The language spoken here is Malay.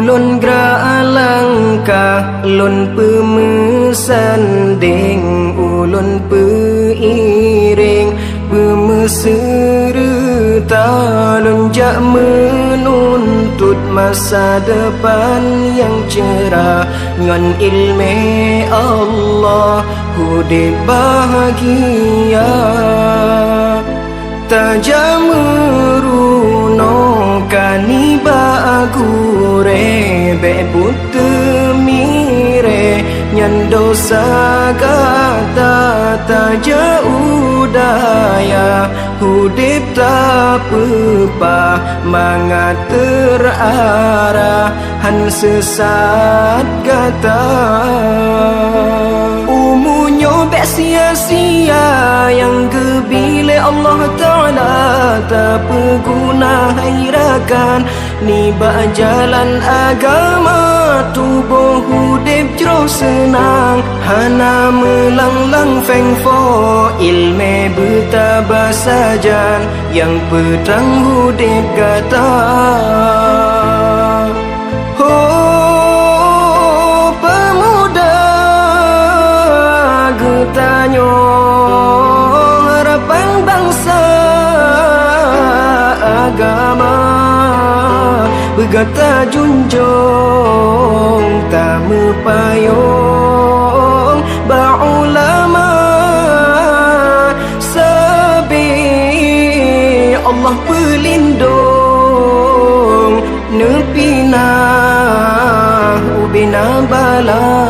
Ulun gerak langkah, ulun pemesanding, ulun peiring, pemeserta, ulun jak menuntut masa depan yang cerah. Ngan ilmu Allah, hidup bahagia. Taja meruno kaniba agure bebut mire nyan dosa kata taja udaya hudip tak pepa mangat terarah han sesat kata umunyo bek sia-sia yang kebile Allah Ta'ala tak berguna hairakan niba jalan agama tubuh hudip jero senang hana melanglang fengfo ilme bertabah sajan yang pedang hudip kata oh pemuda getanyo harapan bangsa agama bergata junjung tak mepayung ba'ulama sabi Allah pelindung nepina ubina bala